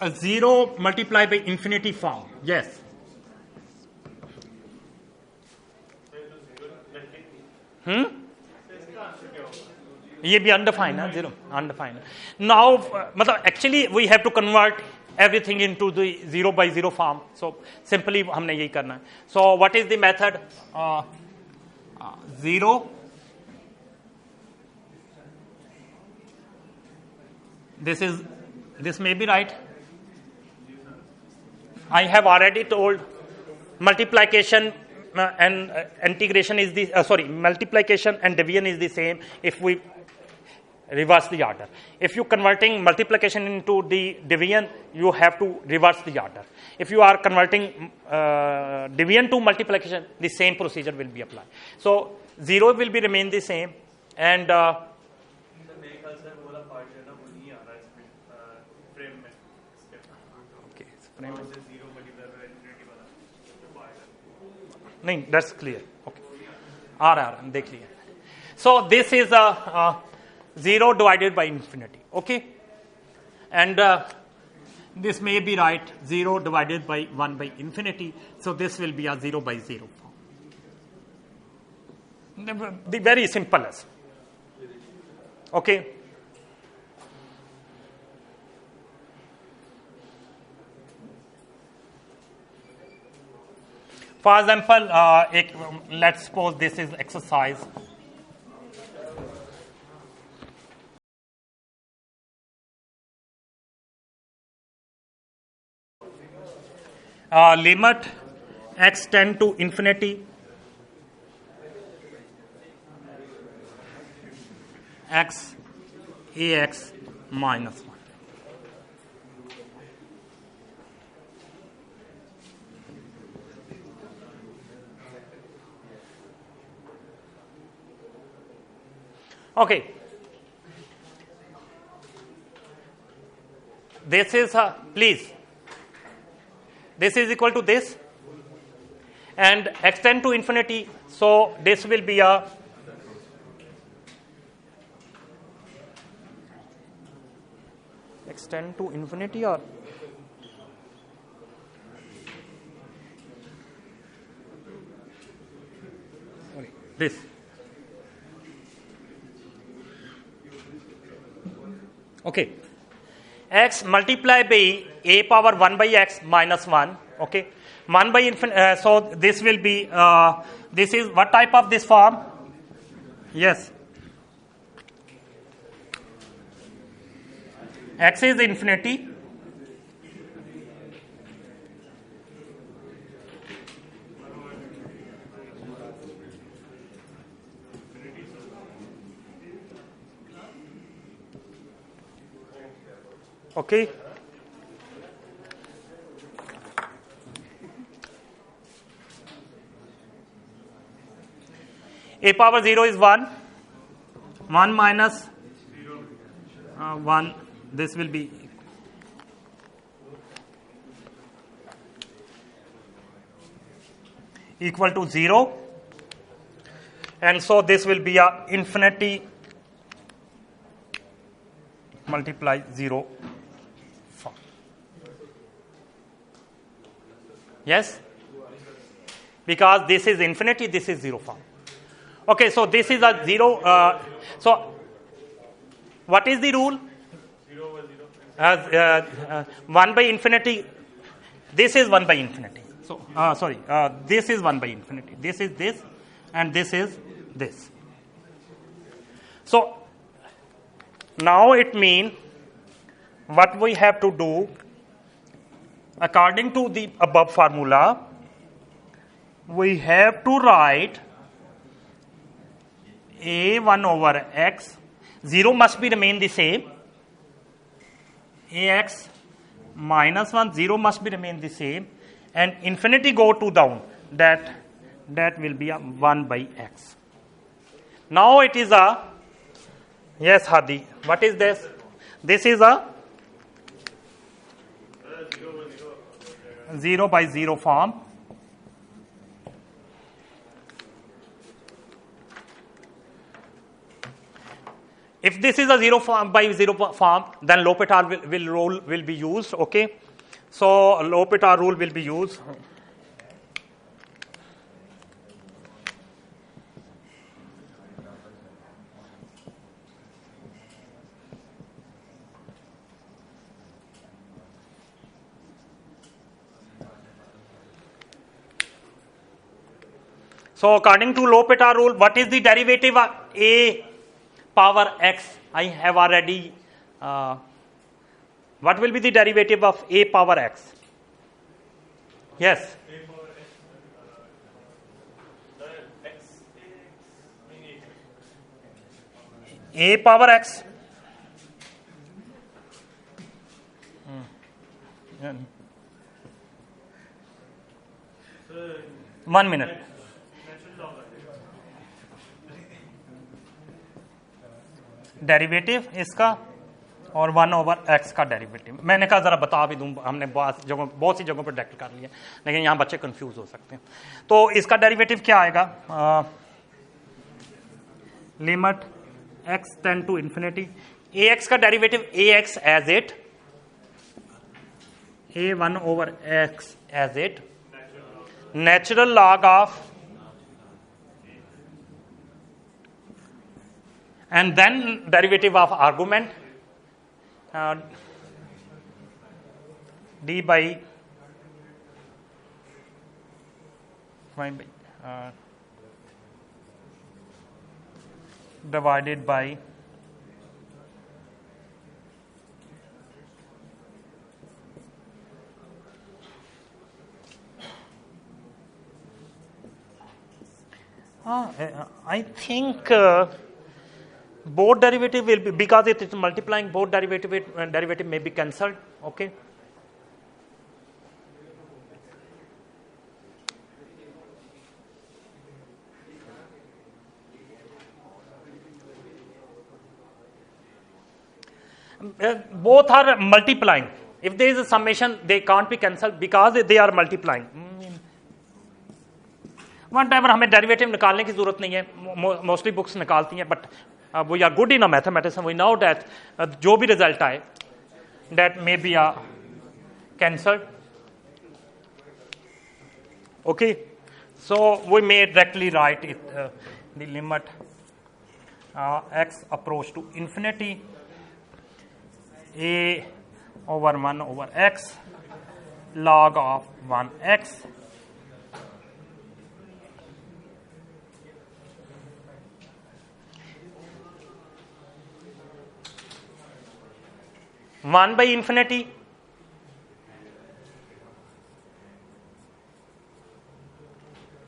a 0 multiplied by infinity form. Yes. ये भी undefined है, 0 undefined. Now, मतलब actually we have to convert everything into the 0 by 0 form. So simply हमने यही करना है. So what is the method? 0. This may be right. I have already told multiplication and integration is the multiplication and division is the same if we reverse the order. If you converting multiplication into the division, you have to reverse the order. If you are converting division to multiplication, the same procedure will be applied. So 0 will be remain the same, and नहीं, that's clear. Okay. आ रहा है, देख लिया. So this is a 0 divided by infinity. Okay. And this may be right, 0 divided by 1 by infinity. So this will be a 0 by 0 form. The very simplest. Okay. For example, let's suppose this is exercise. Limit x tend to infinity, x ax minus 1. Okay. This is please. This is equal to this, and x tend to infinity. So this will be a x tend to infinity or this. Okay. X multiplied by a power 1 by x minus 1. Okay. 1 by infinity. So this will be, this is what type of this form? Yes. X is infinity. Okay. A power 0 is 1. 1 minus 1. This will be equal to 0. And so this will be a infinity multiply 0. Yes? Because this is infinity, this is 0 form. Okay, so this is a 0. So, what is the rule? 0 over 0. 1 by infinity. This is 1 by infinity. So, this is 1 by infinity. This is this, and this is this. So, now it means what we have to do. According to the above formula, we have to write a1 over x. 0 must be remain the same. Ax minus 1, 0 must be remain the same. And infinity go to down. That will be a 1 by x. Now it is a, yes Hadi, what is this? This is a 0 by 0 form. If If this is a 0 form by 0 form, then L'Hopital rule will be used. Okay, so L'Hopital rule will be used. So according to L'Hopital rule, what is the derivative of a power x? I have already. What will be the derivative of a power x? Yes. A power x, A power x. Yeah. 1 minute. Derivative इसका और 1/x का derivative. मैंने कहा जरा बता भी दूं, हमने बहुत सी जगहों पर डेक्ट कर लिया, लेकिन यहां बच्चे कंफ्यूज हो सकते हैं। तो इसका डेरिवेटिव क्या आएगा? Limit x tend to infinity, ax का derivative ax as it, a1/x as it, natural log of, and then derivative of argument d by divided by I think both derivative will be, because it is multiplying, both derivative may be cancelled. Okay. Both are multiplying. If there is a summation, they can't be cancelled because they are multiplying. Whatever, हमें derivative निकालने की जरूरत नहीं है, mostly books निकालती हैं, but we are good in a mathematics and we know that जो भी result आए, that may be cancelled. Okay, so we may directly write it, the limit x approach to infinity, a/1/x log of 1x (1 by infinity)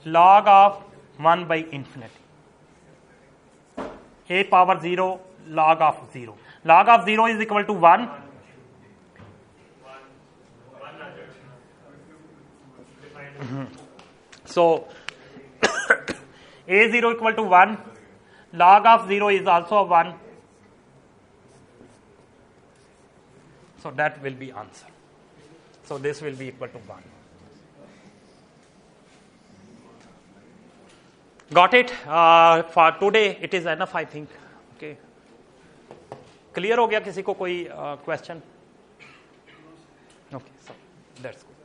log of 1 by infinity, a power 0 log of 0. Log of 0 is equal to 1. So a0 equal to 1, log of 0 is also 1. So that will be answer. So this will be equal to 1. Got it? For today it is enough, I think. Okay. Clear हो गया? किसी को कोई question? Okay, so that's good.